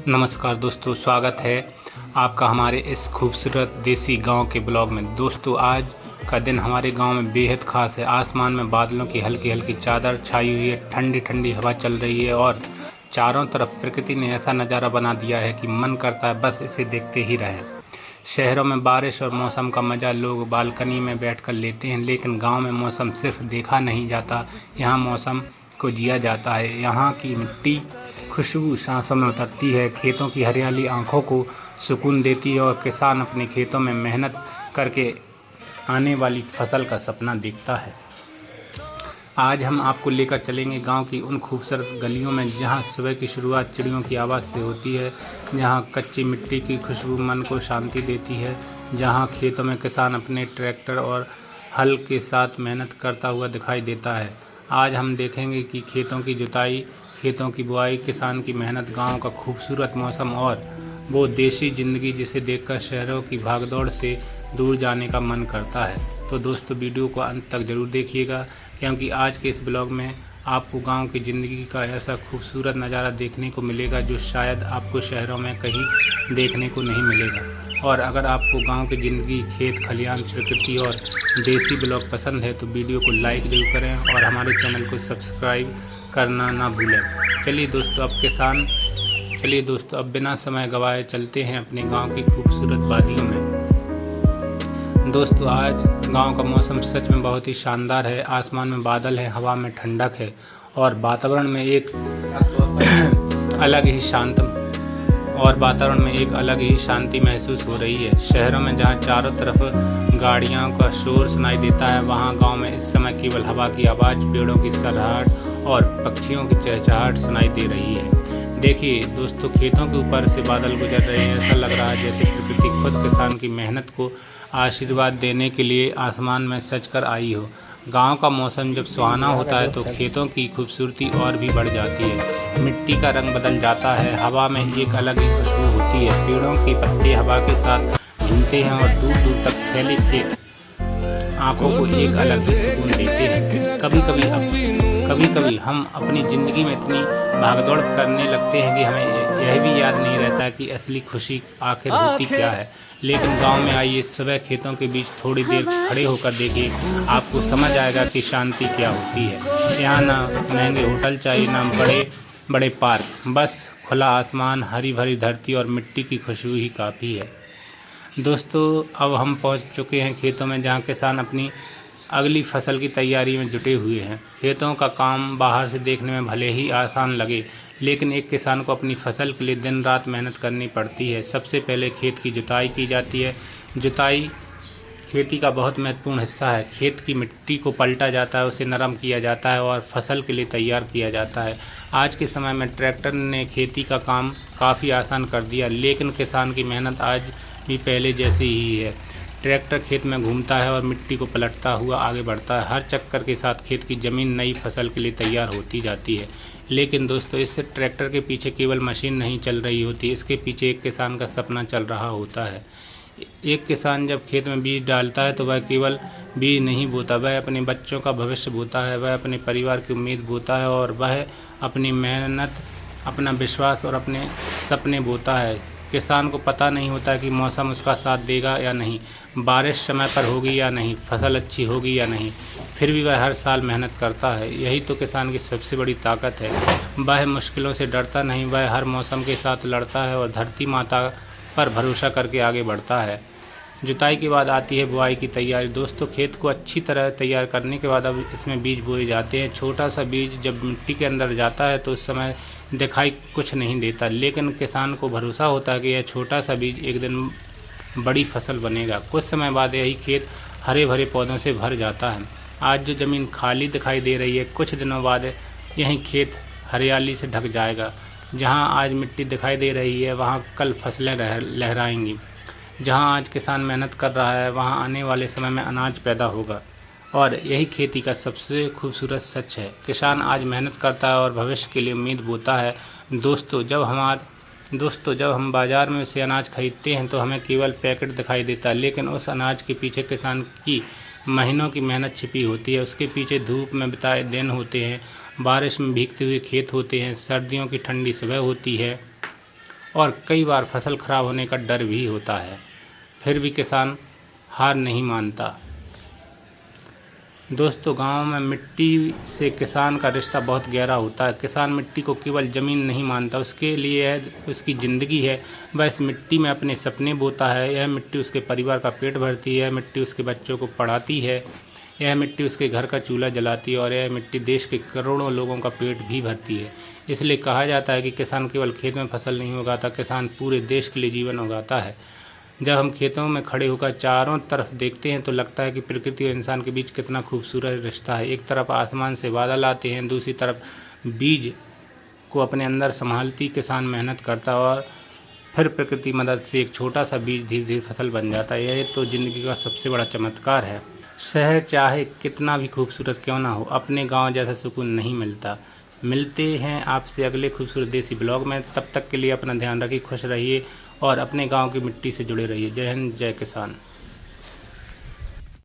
नमस्कार दोस्तों, स्वागत है आपका हमारे इस खूबसूरत देसी गांव के ब्लॉग में। दोस्तों, आज का दिन हमारे गांव में बेहद ख़ास है। आसमान में बादलों की हल्की हल्की चादर छाई हुई है, ठंडी ठंडी हवा चल रही है और चारों तरफ प्रकृति ने ऐसा नज़ारा बना दिया है कि मन करता है बस इसे देखते ही रहें। शहरों में बारिश और मौसम का मज़ा लोग बालकनी में बैठकर लेते हैं, लेकिन गांव में मौसम सिर्फ देखा नहीं जाता, यहाँ मौसम को जिया जाता है। यहाँ की मिट्टी खुशबू सांसों में उतरती है, खेतों की हरियाली आंखों को सुकून देती है और किसान अपने खेतों में मेहनत करके आने वाली फसल का सपना देखता है। आज हम आपको लेकर चलेंगे गांव की उन खूबसूरत गलियों में जहां सुबह की शुरुआत चिड़ियों की आवाज़ से होती है, जहां कच्ची मिट्टी की खुशबू मन को शांति देती है, जहां खेतों में किसान अपने ट्रैक्टर और हल के साथ मेहनत करता हुआ दिखाई देता है। आज हम देखेंगे कि खेतों की जुताई, खेतों की बुआई, किसान की मेहनत, गांव का खूबसूरत मौसम और वो देसी ज़िंदगी जिसे देखकर शहरों की भागदौड़ से दूर जाने का मन करता है। तो दोस्तों, वीडियो को अंत तक ज़रूर देखिएगा, क्योंकि आज के इस ब्लॉग में आपको गांव की ज़िंदगी का ऐसा खूबसूरत नज़ारा देखने को मिलेगा जो शायद आपको शहरों में कहीं देखने को नहीं मिलेगा। और अगर आपको गांव की ज़िंदगी, खेत खलिहान, प्रकृति और देसी ब्लॉग पसंद है तो वीडियो को लाइक ज़रूर करें और हमारे चैनल को सब्सक्राइब करना ना भूलें। चलिए दोस्तों, अब बिना समय गवाए चलते हैं अपने गांव की खूबसूरत वादियों में। दोस्तों, आज गांव का मौसम सच में बहुत ही शानदार है। आसमान में बादल है, हवा में ठंडक है और वातावरण में एक अलग ही शांति महसूस हो रही है। शहरों में जहां चारों तरफ गाड़ियों का शोर सुनाई देता है, वहां गांव में इस समय केवल हवा की आवाज़, पेड़ों की सरहाट और पक्षियों की चहचहाहट सुनाई दे रही है। देखिए दोस्तों, खेतों के ऊपर से बादल गुजर रहे हैं। ऐसा लग रहा है जैसे प्रकृति खुद किसान की मेहनत को आशीर्वाद देने के लिए आसमान में सज कर आई हो। गांव का मौसम जब सुहाना होता है तो खेतों की खूबसूरती और भी बढ़ जाती है। मिट्टी का रंग बदल जाता है, हवा में एक अलग ही खुशबू होती है, पेड़ों के पत्ते हवा के साथ झूमते हैं और दूर दूर तक फैले खेत आंखों को एक अलग ही सुकून देते हैं। कभी कभी हम अपनी ज़िंदगी में इतनी भागदौड़ करने लगते हैं कि हमें यह भी याद नहीं रहता कि असली खुशी आखिर होती क्या है। लेकिन गांव में आइए, सुबह खेतों के बीच थोड़ी देर खड़े होकर देखिए, आपको समझ आएगा कि शांति क्या होती है। यहाँ ना महंगे होटल चाहिए, ना बड़े बड़े पार्क, बस खुला आसमान, हरी भरी धरती और मिट्टी की खुशबू ही काफ़ी है। दोस्तों, अब हम पहुँच चुके हैं खेतों में, जहाँ किसान अपनी अगली फसल की तैयारी में जुटे हुए हैं। खेतों का काम बाहर से देखने में भले ही आसान लगे, लेकिन एक किसान को अपनी फसल के लिए दिन रात मेहनत करनी पड़ती है। सबसे पहले खेत की जुताई की जाती है। जुताई खेती का बहुत महत्वपूर्ण हिस्सा है। खेत की मिट्टी को पलटा जाता है, उसे नरम किया जाता है और फसल के लिए तैयार किया जाता है। आज के समय में ट्रैक्टर ने खेती का काम काफ़ी आसान कर दिया, लेकिन किसान की मेहनत आज भी पहले जैसी ही है। ट्रैक्टर खेत में घूमता है और मिट्टी को पलटता हुआ आगे बढ़ता है। हर चक्कर के साथ खेत की ज़मीन नई फसल के लिए तैयार होती जाती है। लेकिन दोस्तों, इस ट्रैक्टर के पीछे केवल मशीन नहीं चल रही होती, इसके पीछे एक किसान का सपना चल रहा होता है। एक किसान जब खेत में बीज डालता है तो वह केवल बीज नहीं बोता, वह अपने बच्चों का भविष्य बोता है, वह अपने परिवार की उम्मीद बोता है और वह अपनी मेहनत, अपना विश्वास और अपने सपने बोता है। किसान को पता नहीं होता कि मौसम उसका साथ देगा या नहीं, बारिश समय पर होगी या नहीं, फसल अच्छी होगी या नहीं, फिर भी वह हर साल मेहनत करता है। यही तो किसान की सबसे बड़ी ताकत है। वह मुश्किलों से डरता नहीं, वह हर मौसम के साथ लड़ता है और धरती माता पर भरोसा करके आगे बढ़ता है। जुताई के बाद आती है बुआई की तैयारी। दोस्तों, खेत को अच्छी तरह तैयार करने के बाद अब इसमें बीज बोए जाते हैं। छोटा सा बीज जब मिट्टी के अंदर जाता है तो उस समय दिखाई कुछ नहीं देता, लेकिन किसान को भरोसा होता है कि यह छोटा सा बीज एक दिन बड़ी फसल बनेगा। कुछ समय बाद यही खेत हरे भरे पौधों से भर जाता है। आज जो ज़मीन खाली दिखाई दे रही है, कुछ दिनों बाद यही खेत हरियाली से ढक जाएगा। जहां आज मिट्टी दिखाई दे रही है, वहां कल फसलें लहराएंगी। जहां आज किसान मेहनत कर रहा है, वहां आने वाले समय में अनाज पैदा होगा। और यही खेती का सबसे खूबसूरत सच है। किसान आज मेहनत करता है और भविष्य के लिए उम्मीद बोता है। दोस्तों, जब हम बाज़ार में से अनाज खरीदते हैं तो हमें केवल पैकेट दिखाई देता है, लेकिन उस अनाज के पीछे किसान की महीनों की मेहनत छिपी होती है। उसके पीछे धूप में बिताए दिन होते हैं, बारिश में भीगते हुए खेत होते हैं, सर्दियों की ठंडी सुबह होती है और कई बार फसल खराब होने का डर भी होता है, फिर भी किसान हार नहीं मानता। दोस्तों, गांव में मिट्टी से किसान का रिश्ता बहुत गहरा होता है। किसान मिट्टी को केवल ज़मीन नहीं मानता, उसके लिए उसकी ज़िंदगी है। वह इस मिट्टी में अपने सपने बोता है। यह मिट्टी उसके परिवार का पेट भरती है, मिट्टी उसके बच्चों को पढ़ाती है, यह मिट्टी उसके घर का चूल्हा जलाती है और यह मिट्टी देश के करोड़ों लोगों का पेट भी भरती है। इसलिए कहा जाता है कि किसान केवल खेत में फसल नहीं उगाता, किसान पूरे देश के लिए जीवन उगाता है। जब हम खेतों में खड़े होकर चारों तरफ देखते हैं तो लगता है कि प्रकृति और इंसान के बीच कितना खूबसूरत रिश्ता है। एक तरफ आसमान से बादल आते हैं, दूसरी तरफ बीज को अपने अंदर संभालती किसान मेहनत करता है और फिर प्रकृति मदद से एक छोटा सा बीज धीरे धीरे फसल बन जाता है। यह तो ज़िंदगी का सबसे बड़ा चमत्कार है। शहर चाहे कितना भी खूबसूरत क्यों ना हो, अपने गांव जैसा सुकून नहीं मिलता। मिलते हैं आपसे अगले खूबसूरत देसी ब्लॉग में। तब तक के लिए अपना ध्यान रखिए, खुश रहिए और अपने गांव की मिट्टी से जुड़े रहिए। जय हिंद, जय किसान।